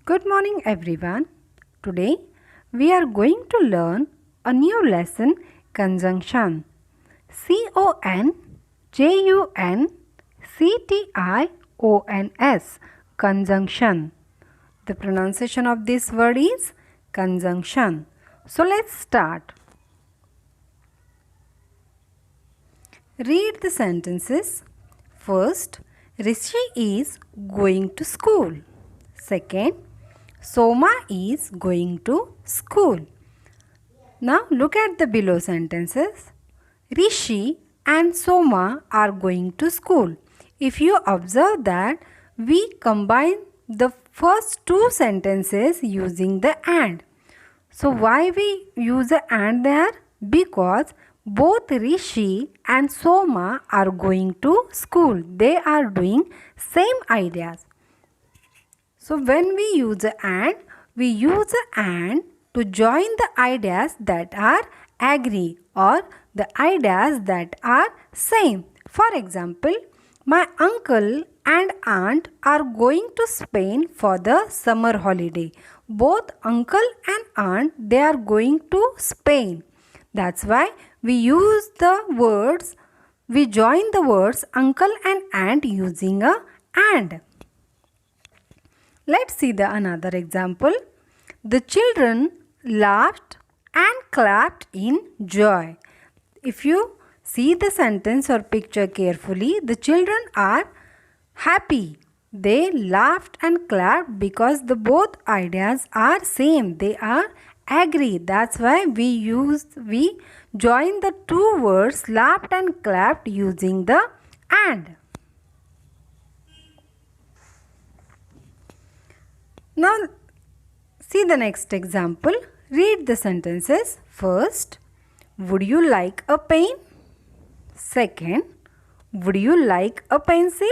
Good morning everyone. Today we are going to learn a new lesson, conjunction. CONJUNCTIONS, conjunction. The pronunciation of this word is conjunction. So let's start. Read the sentences. First, Rishi is going to school. Second, Soma is going to school. Now look at the below sentences. Rishi and Soma are going to school. If you observe that we combine the first two sentences using the and. So why we use the and there? Because both Rishi and Soma are going to school. They are doing same ideas. So when we use and, we use and to join the ideas that are agree or the ideas that are same. For example, my uncle and aunt are going to Spain for the summer holiday. Both uncle and aunt, they are going to Spain. That's why we use the words, we join the words uncle and aunt using a and. Let's see the another example. The children laughed and clapped in joy. If you see the sentence or picture carefully, the children are happy. They laughed and clapped because the both ideas are same. They are agree. That's why we join the two words laughed and clapped using the and. Now see the next example. Read the sentences. First, would you like a pen? Second, would you like a pencil?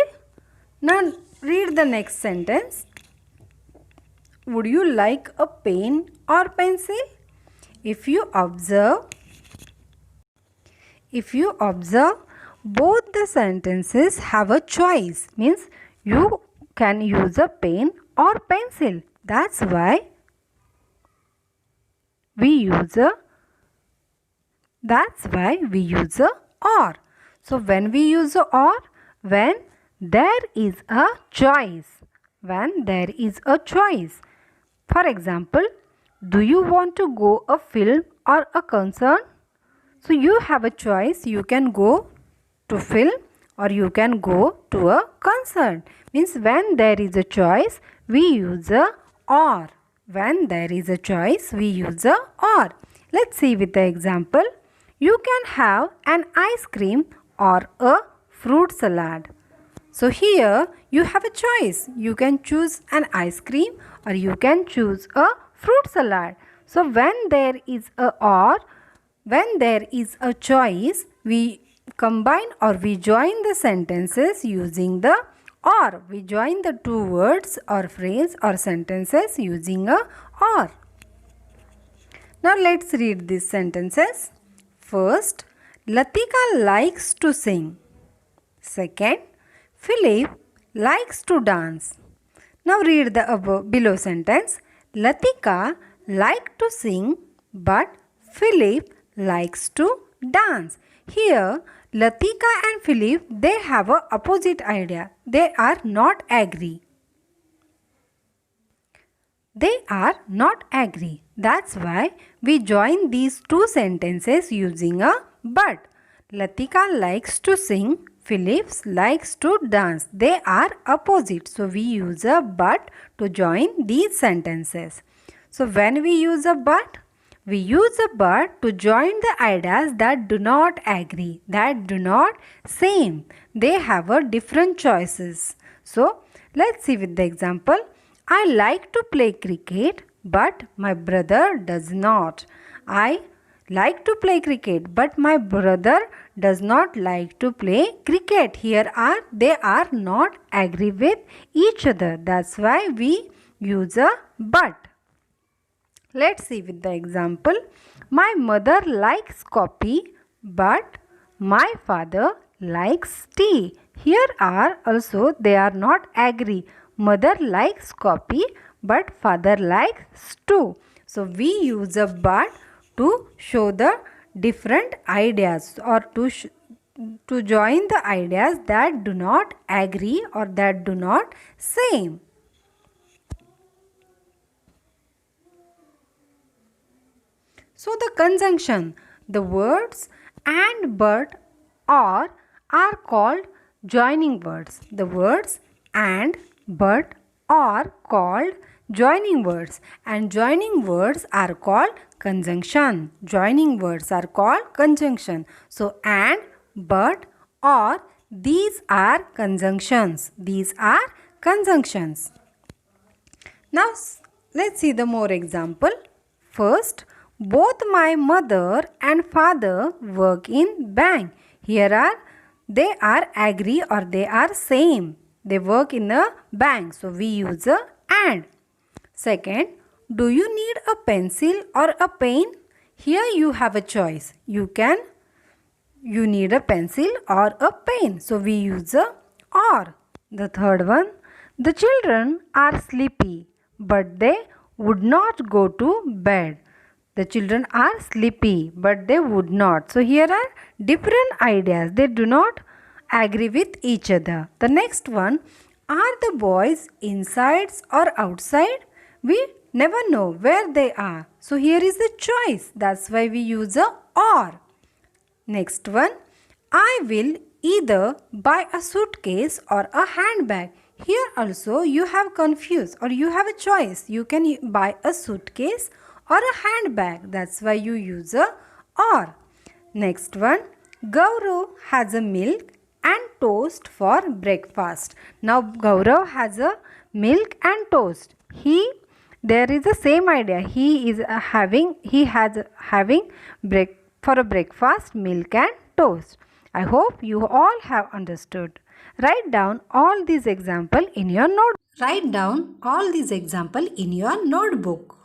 Now read the next sentence. Would you like a pen or pencil? If you observe, both the sentences have a choice. Means you can use a pen or pencil. That's why we use a or. So when we use a or, when there is a choice. For example, do you want to go a film or a concert? So you have a choice. You can go to film or you can go to a concert. Means when there is a choice, we use a or. When there is a choice, we use a or. Let's see with the example. You can have an ice cream or a fruit salad. So here you have a choice. You can choose an ice cream or you can choose a fruit salad. So when there is a or, when there is a choice, we combine or we join the sentences using the or. We join the two words or phrase or sentences using a or. Now let's read these sentences. First, Latika likes to sing. Second, Philip likes to dance. Now read the below sentence. Latika likes to sing but Philip likes to dance. Here, Latika and Philip, they have a opposite idea. They are not agree. That's why we join these two sentences using a but. Latika likes to sing, Philip likes to dance. They are opposite. So we use a but to join these sentences. So when we use a but, we use a but to join the ideas that do not agree, that do not same. They have a different choices. So let's see with the example. I like to play cricket but my brother does not. I like to play cricket but my brother does not like to play cricket. They are not agree with each other. That's why we use a but. Let's see with the example. My mother likes coffee but my father likes tea. Here are also they are not agree. Mother likes coffee but father likes stew. So we use a but to show the different ideas or to join the ideas that do not agree or that do not same. So the conjunction, the words and but or are called joining words. The words and but are called joining words, and joining words are called conjunction. Joining words are called conjunction. So and, but, or, these are conjunctions. These are conjunctions. Now let's see the more example. First, both my mother and father work in bank. They are agree or they are same. They work in a bank. So we use a and. Second, do you need a pencil or a pen? Here you have a choice. You need a pencil or a pen. So we use a or. The third one, the children are sleepy but they would not go to bed. The children are sleepy but they would not. So here are different ideas. They do not agree with each other. The next one, are the boys inside or outside? We never know where they are. So here is the choice. That's why we use a or. Next one, I will either buy a suitcase or a handbag. Here also you have confused or you have a choice. You can buy a suitcase or a handbag. That's why you use a or. Next one, Gaurav has a milk and toast for breakfast. Now Gaurav has a milk and toast. There is the same idea. He has having for a breakfast milk and toast. I hope you all have understood. Write down all these examples in your notebook.